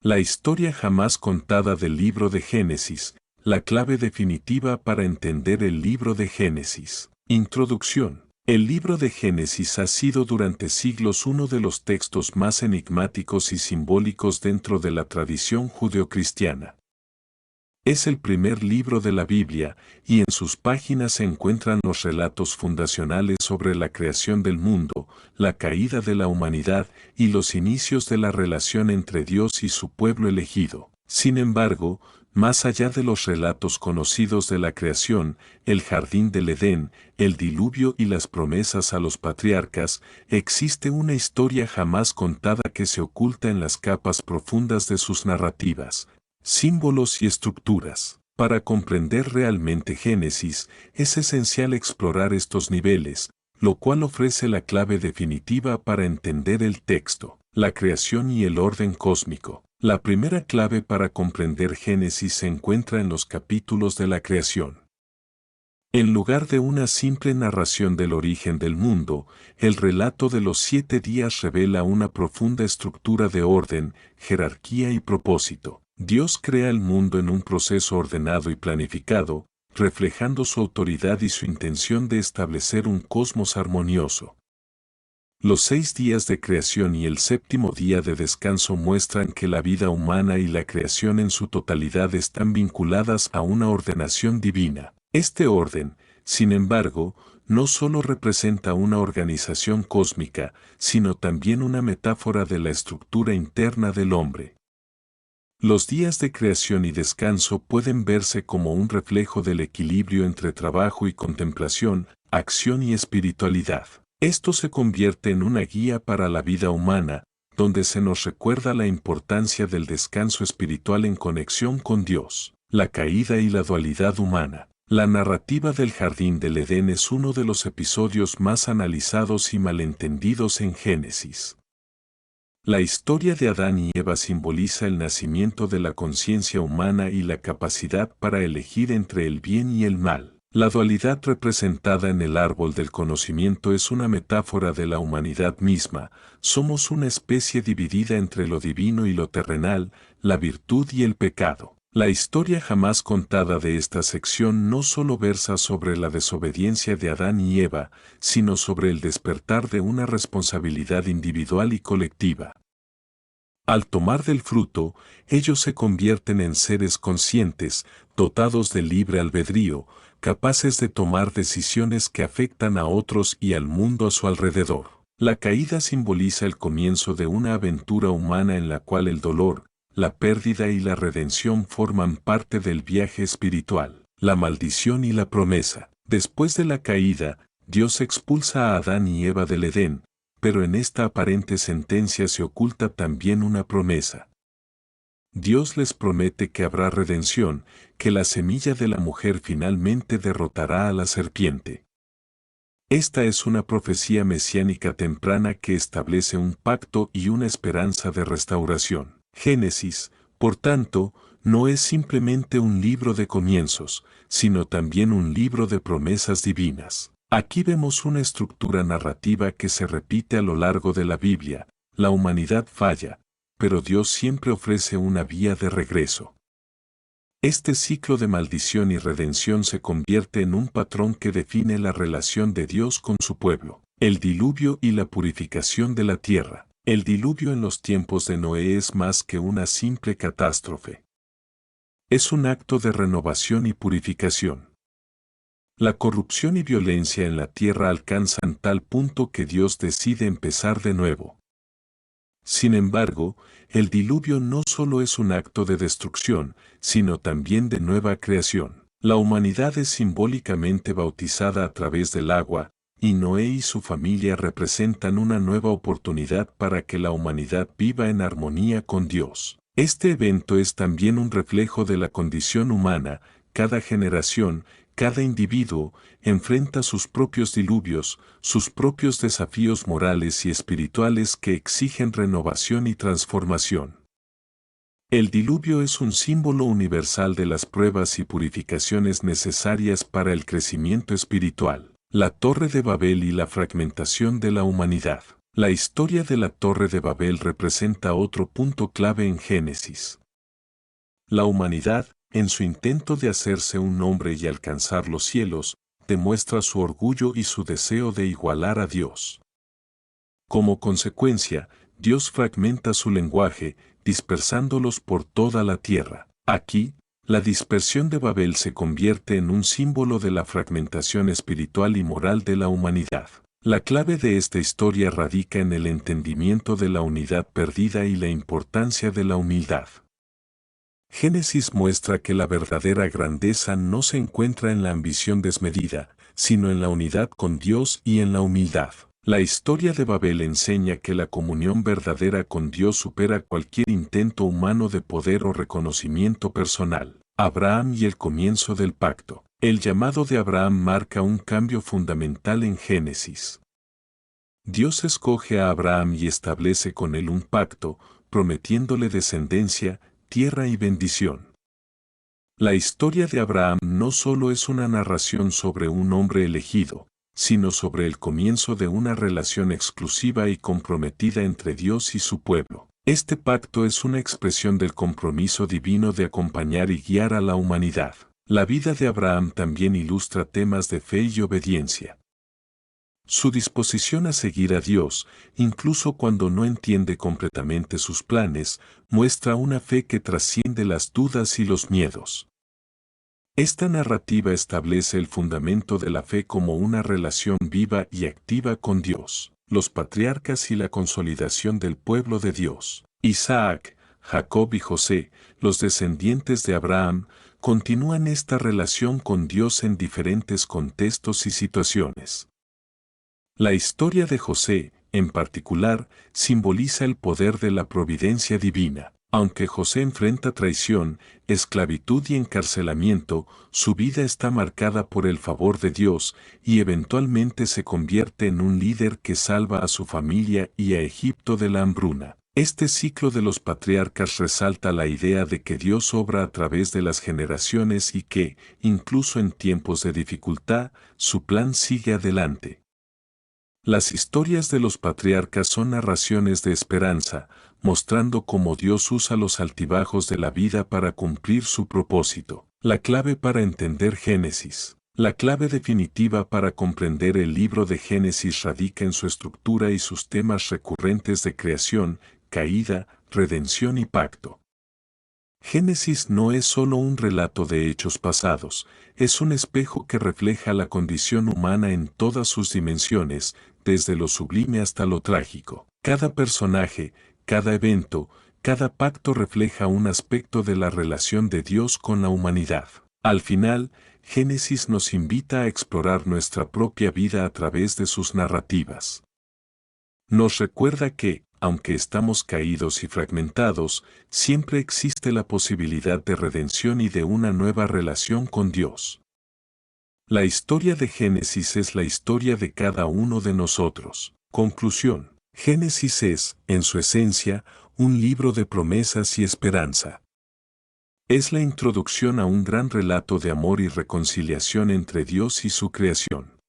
La historia jamás contada del libro de Génesis, la clave definitiva para entender el libro de Génesis. Introducción. El libro de Génesis ha sido durante siglos uno de los textos más enigmáticos y simbólicos dentro de la tradición judeocristiana. Es el primer libro de la Biblia, y en sus páginas se encuentran los relatos fundacionales sobre la creación del mundo, la caída de la humanidad y los inicios de la relación entre Dios y su pueblo elegido. Sin embargo, más allá de los relatos conocidos de la creación, el jardín del Edén, el diluvio y las promesas a los patriarcas, existe una historia jamás contada que se oculta en las capas profundas de sus narrativas, símbolos y estructuras. Para comprender realmente Génesis, es esencial explorar estos niveles, lo cual ofrece la clave definitiva para entender el texto, la creación y el orden cósmico. La primera clave para comprender Génesis se encuentra en los capítulos de la creación. En lugar de una simple narración del origen del mundo, el relato de los 7 días revela una profunda estructura de orden, jerarquía y propósito. Dios crea el mundo en un proceso ordenado y planificado, reflejando su autoridad y su intención de establecer un cosmos armonioso. Los 6 días de creación y el 7º día de descanso muestran que la vida humana y la creación en su totalidad están vinculadas a una ordenación divina. Este orden, sin embargo, no solo representa una organización cósmica, sino también una metáfora de la estructura interna del hombre. Los días de creación y descanso pueden verse como un reflejo del equilibrio entre trabajo y contemplación, acción y espiritualidad. Esto se convierte en una guía para la vida humana, donde se nos recuerda la importancia del descanso espiritual en conexión con Dios, la caída y la dualidad humana. La narrativa del Jardín del Edén es uno de los episodios más analizados y malentendidos en Génesis. La historia de Adán y Eva simboliza el nacimiento de la conciencia humana y la capacidad para elegir entre el bien y el mal. La dualidad representada en el árbol del conocimiento es una metáfora de la humanidad misma. Somos una especie dividida entre lo divino y lo terrenal, la virtud y el pecado. La historia jamás contada de esta sección no solo versa sobre la desobediencia de Adán y Eva, sino sobre el despertar de una responsabilidad individual y colectiva. Al tomar del fruto, ellos se convierten en seres conscientes, dotados de libre albedrío, capaces de tomar decisiones que afectan a otros y al mundo a su alrededor. La caída simboliza el comienzo de una aventura humana en la cual el dolor, la pérdida y la redención forman parte del viaje espiritual, la maldición y la promesa. Después de la caída, Dios expulsa a Adán y Eva del Edén, pero en esta aparente sentencia se oculta también una promesa. Dios les promete que habrá redención, que la semilla de la mujer finalmente derrotará a la serpiente. Esta es una profecía mesiánica temprana que establece un pacto y una esperanza de restauración. Génesis, por tanto, no es simplemente un libro de comienzos, sino también un libro de promesas divinas. Aquí vemos una estructura narrativa que se repite a lo largo de la Biblia. La humanidad falla, pero Dios siempre ofrece una vía de regreso. Este ciclo de maldición y redención se convierte en un patrón que define la relación de Dios con su pueblo. El diluvio y la purificación de la tierra. El diluvio en los tiempos de Noé es más que una simple catástrofe. Es un acto de renovación y purificación. La corrupción y violencia en la tierra alcanzan tal punto que Dios decide empezar de nuevo. Sin embargo, el diluvio no solo es un acto de destrucción, sino también de nueva creación. La humanidad es simbólicamente bautizada a través del agua, y Noé y su familia representan una nueva oportunidad para que la humanidad viva en armonía con Dios. Este evento es también un reflejo de la condición humana. Cada generación, cada individuo, enfrenta sus propios diluvios, sus propios desafíos morales y espirituales que exigen renovación y transformación. El diluvio es un símbolo universal de las pruebas y purificaciones necesarias para el crecimiento espiritual. La Torre de Babel y la fragmentación de la humanidad. La historia de la Torre de Babel representa otro punto clave en Génesis. La humanidad, en su intento de hacerse un nombre y alcanzar los cielos, demuestra su orgullo y su deseo de igualar a Dios. Como consecuencia, Dios fragmenta su lenguaje, dispersándolos por toda la tierra. Aquí, la dispersión de Babel se convierte en un símbolo de la fragmentación espiritual y moral de la humanidad. La clave de esta historia radica en el entendimiento de la unidad perdida y la importancia de la humildad. Génesis muestra que la verdadera grandeza no se encuentra en la ambición desmedida, sino en la unidad con Dios y en la humildad. La historia de Babel enseña que la comunión verdadera con Dios supera cualquier intento humano de poder o reconocimiento personal. Abraham y el comienzo del pacto. El llamado de Abraham marca un cambio fundamental en Génesis. Dios escoge a Abraham y establece con él un pacto, prometiéndole descendencia, tierra y bendición. La historia de Abraham no solo es una narración sobre un hombre elegido, sino sobre el comienzo de una relación exclusiva y comprometida entre Dios y su pueblo. Este pacto es una expresión del compromiso divino de acompañar y guiar a la humanidad. La vida de Abraham también ilustra temas de fe y obediencia. Su disposición a seguir a Dios, incluso cuando no entiende completamente sus planes, muestra una fe que trasciende las dudas y los miedos. Esta narrativa establece el fundamento de la fe como una relación viva y activa con Dios, los patriarcas y la consolidación del pueblo de Dios. Isaac, Jacob y José, los descendientes de Abraham, continúan esta relación con Dios en diferentes contextos y situaciones. La historia de José, en particular, simboliza el poder de la providencia divina. Aunque José enfrenta traición, esclavitud y encarcelamiento, su vida está marcada por el favor de Dios y eventualmente se convierte en un líder que salva a su familia y a Egipto de la hambruna. Este ciclo de los patriarcas resalta la idea de que Dios obra a través de las generaciones y que, incluso en tiempos de dificultad, su plan sigue adelante. Las historias de los patriarcas son narraciones de esperanza, mostrando cómo Dios usa los altibajos de la vida para cumplir su propósito. La clave para entender Génesis. La clave definitiva para comprender el libro de Génesis radica en su estructura y sus temas recurrentes de creación, caída, redención y pacto. Génesis no es solo un relato de hechos pasados, es un espejo que refleja la condición humana en todas sus dimensiones, desde lo sublime hasta lo trágico. Cada personaje, cada evento, cada pacto refleja un aspecto de la relación de Dios con la humanidad. Al final, Génesis nos invita a explorar nuestra propia vida a través de sus narrativas. Nos recuerda que, aunque estamos caídos y fragmentados, siempre existe la posibilidad de redención y de una nueva relación con Dios. La historia de Génesis es la historia de cada uno de nosotros. Conclusión. Génesis es, en su esencia, un libro de promesas y esperanza. Es la introducción a un gran relato de amor y reconciliación entre Dios y su creación.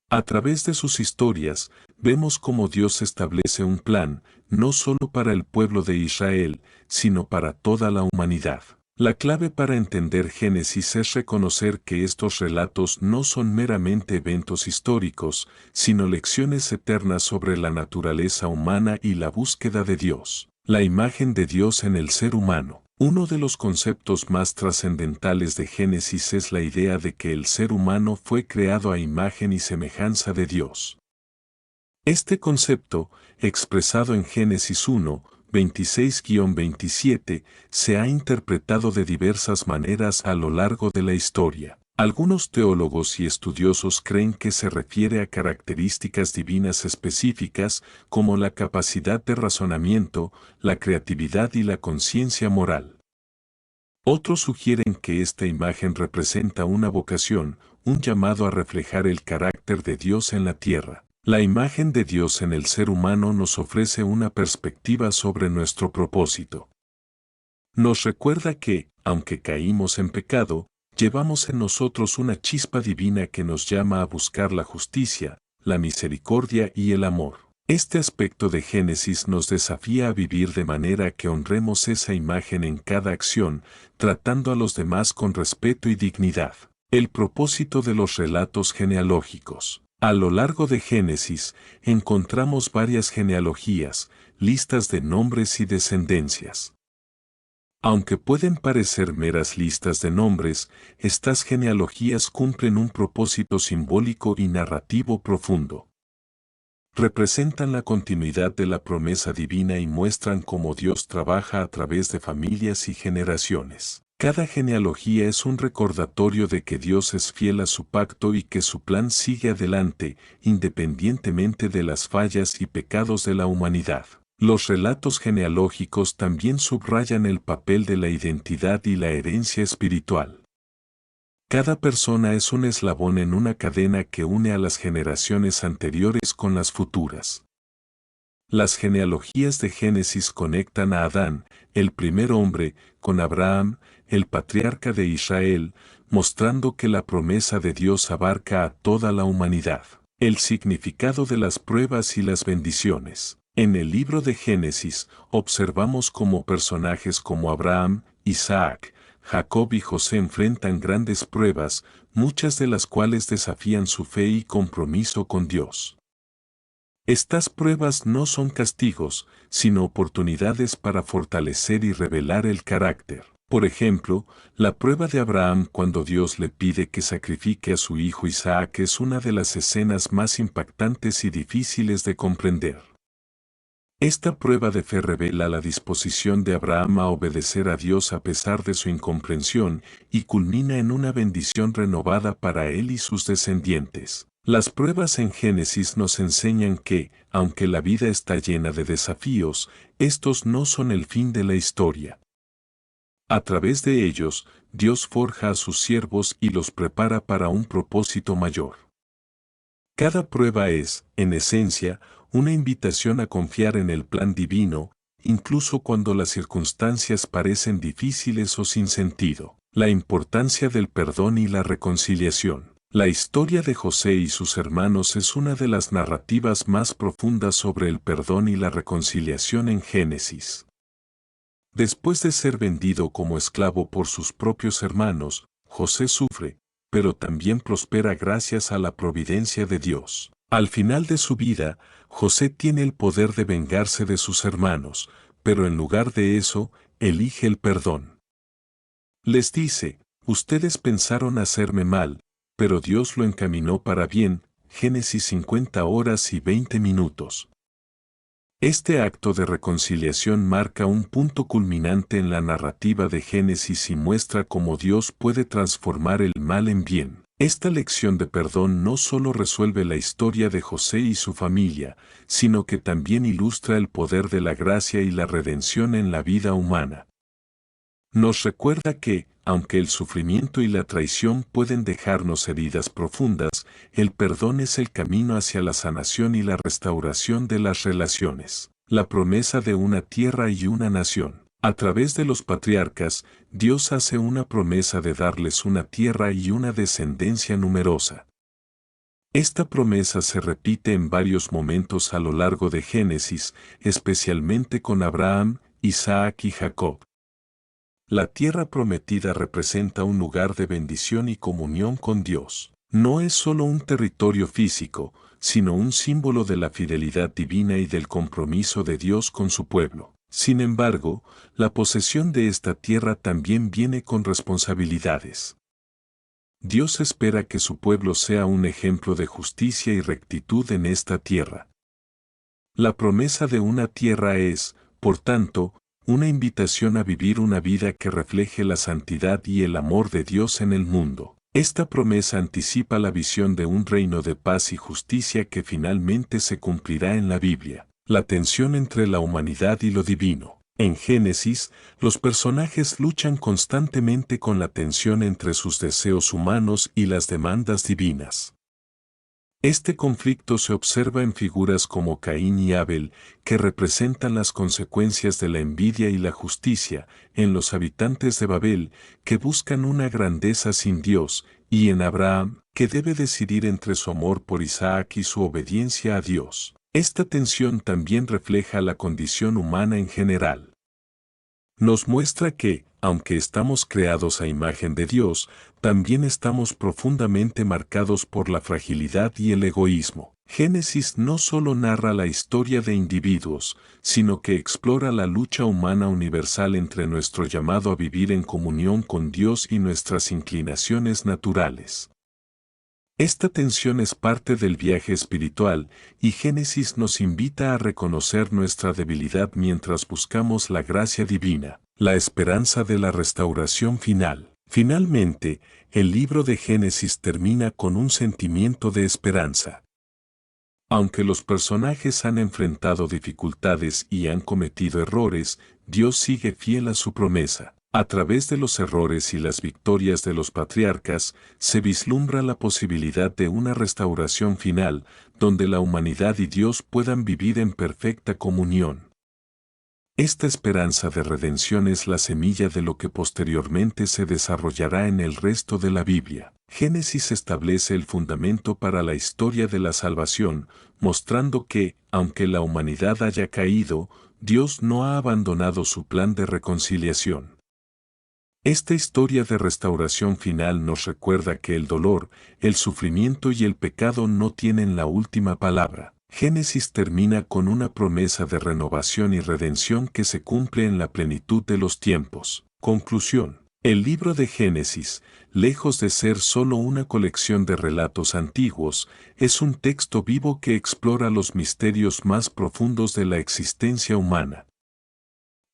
A través de sus historias, vemos cómo Dios establece un plan, no solo para el pueblo de Israel, sino para toda la humanidad. La clave para entender Génesis es reconocer que estos relatos no son meramente eventos históricos, sino lecciones eternas sobre la naturaleza humana y la búsqueda de Dios. La imagen de Dios en el ser humano. Uno de los conceptos más trascendentales de Génesis es la idea de que el ser humano fue creado a imagen y semejanza de Dios. Este concepto, expresado en Génesis 1, 26-27, se ha interpretado de diversas maneras a lo largo de la historia. Algunos teólogos y estudiosos creen que se refiere a características divinas específicas como la capacidad de razonamiento, la creatividad y la conciencia moral. Otros sugieren que esta imagen representa una vocación, un llamado a reflejar el carácter de Dios en la tierra. La imagen de Dios en el ser humano nos ofrece una perspectiva sobre nuestro propósito. Nos recuerda que, aunque caímos en pecado, llevamos en nosotros una chispa divina que nos llama a buscar la justicia, la misericordia y el amor. Este aspecto de Génesis nos desafía a vivir de manera que honremos esa imagen en cada acción, tratando a los demás con respeto y dignidad. El propósito de los relatos genealógicos. A lo largo de Génesis, encontramos varias genealogías, listas de nombres y descendencias. Aunque pueden parecer meras listas de nombres, estas genealogías cumplen un propósito simbólico y narrativo profundo. Representan la continuidad de la promesa divina y muestran cómo Dios trabaja a través de familias y generaciones. Cada genealogía es un recordatorio de que Dios es fiel a su pacto y que su plan sigue adelante, independientemente de las fallas y pecados de la humanidad. Los relatos genealógicos también subrayan el papel de la identidad y la herencia espiritual. Cada persona es un eslabón en una cadena que une a las generaciones anteriores con las futuras. Las genealogías de Génesis conectan a Adán, el primer hombre, con Abraham, el patriarca de Israel, mostrando que la promesa de Dios abarca a toda la humanidad. El significado de las pruebas y las bendiciones. En el libro de Génesis, observamos cómo personajes como Abraham, Isaac, Jacob y José enfrentan grandes pruebas, muchas de las cuales desafían su fe y compromiso con Dios. Estas pruebas no son castigos, sino oportunidades para fortalecer y revelar el carácter. Por ejemplo, la prueba de Abraham cuando Dios le pide que sacrifique a su hijo Isaac es una de las escenas más impactantes y difíciles de comprender. Esta prueba de fe revela la disposición de Abraham a obedecer a Dios a pesar de su incomprensión y culmina en una bendición renovada para él y sus descendientes. Las pruebas en Génesis nos enseñan que, aunque la vida está llena de desafíos, estos no son el fin de la historia. A través de ellos, Dios forja a sus siervos y los prepara para un propósito mayor. Cada prueba es, en esencia, una invitación a confiar en el plan divino, incluso cuando las circunstancias parecen difíciles o sin sentido. La importancia del perdón y la reconciliación. La historia de José y sus hermanos es una de las narrativas más profundas sobre el perdón y la reconciliación en Génesis. Después de ser vendido como esclavo por sus propios hermanos, José sufre, pero también prospera gracias a la providencia de Dios. Al final de su vida, José tiene el poder de vengarse de sus hermanos, pero en lugar de eso, elige el perdón. Les dice, ustedes pensaron hacerme mal, pero Dios lo encaminó para bien, Génesis 50 horas y 20 minutos. Este acto de reconciliación marca un punto culminante en la narrativa de Génesis y muestra cómo Dios puede transformar el mal en bien. Esta lección de perdón no solo resuelve la historia de José y su familia, sino que también ilustra el poder de la gracia y la redención en la vida humana. Nos recuerda que, aunque el sufrimiento y la traición pueden dejarnos heridas profundas, el perdón es el camino hacia la sanación y la restauración de las relaciones. La promesa de una tierra y una nación. A través de los patriarcas, Dios hace una promesa de darles una tierra y una descendencia numerosa. Esta promesa se repite en varios momentos a lo largo de Génesis, especialmente con Abraham, Isaac y Jacob. La tierra prometida representa un lugar de bendición y comunión con Dios. No es solo un territorio físico, sino un símbolo de la fidelidad divina y del compromiso de Dios con su pueblo. Sin embargo, la posesión de esta tierra también viene con responsabilidades. Dios espera que su pueblo sea un ejemplo de justicia y rectitud en esta tierra. La promesa de una tierra es, por tanto, una invitación a vivir una vida que refleje la santidad y el amor de Dios en el mundo. Esta promesa anticipa la visión de un reino de paz y justicia que finalmente se cumplirá en la Biblia. La tensión entre la humanidad y lo divino. En Génesis, los personajes luchan constantemente con la tensión entre sus deseos humanos y las demandas divinas. Este conflicto se observa en figuras como Caín y Abel, que representan las consecuencias de la envidia y la justicia, en los habitantes de Babel, que buscan una grandeza sin Dios, y en Abraham, que debe decidir entre su amor por Isaac y su obediencia a Dios. Esta tensión también refleja la condición humana en general. Nos muestra que, aunque estamos creados a imagen de Dios, también estamos profundamente marcados por la fragilidad y el egoísmo. Génesis no solo narra la historia de individuos, sino que explora la lucha humana universal entre nuestro llamado a vivir en comunión con Dios y nuestras inclinaciones naturales. Esta tensión es parte del viaje espiritual, y Génesis nos invita a reconocer nuestra debilidad mientras buscamos la gracia divina, la esperanza de la restauración final. Finalmente, el libro de Génesis termina con un sentimiento de esperanza. Aunque los personajes han enfrentado dificultades y han cometido errores, Dios sigue fiel a su promesa. A través de los errores y las victorias de los patriarcas, se vislumbra la posibilidad de una restauración final, donde la humanidad y Dios puedan vivir en perfecta comunión. Esta esperanza de redención es la semilla de lo que posteriormente se desarrollará en el resto de la Biblia. Génesis establece el fundamento para la historia de la salvación, mostrando que, aunque la humanidad haya caído, Dios no ha abandonado su plan de reconciliación. Esta historia de restauración final nos recuerda que el dolor, el sufrimiento y el pecado no tienen la última palabra. Génesis termina con una promesa de renovación y redención que se cumple en la plenitud de los tiempos. Conclusión. El libro de Génesis, lejos de ser solo una colección de relatos antiguos, es un texto vivo que explora los misterios más profundos de la existencia humana.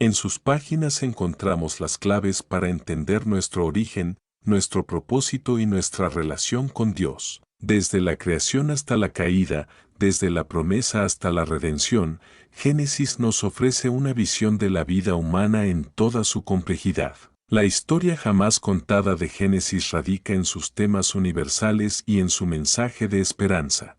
En sus páginas encontramos las claves para entender nuestro origen, nuestro propósito y nuestra relación con Dios. Desde la creación hasta la caída, desde la promesa hasta la redención, Génesis nos ofrece una visión de la vida humana en toda su complejidad. La historia jamás contada de Génesis radica en sus temas universales y en su mensaje de esperanza.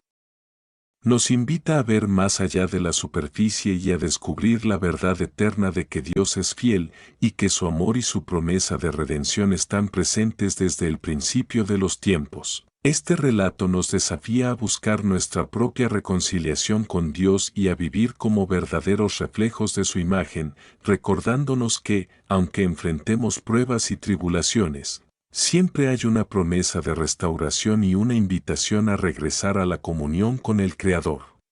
Nos invita a ver más allá de la superficie y a descubrir la verdad eterna de que Dios es fiel y que su amor y su promesa de redención están presentes desde el principio de los tiempos. Este relato nos desafía a buscar nuestra propia reconciliación con Dios y a vivir como verdaderos reflejos de su imagen, recordándonos que, aunque enfrentemos pruebas y tribulaciones, siempre hay una promesa de restauración y una invitación a regresar a la comunión con el Creador.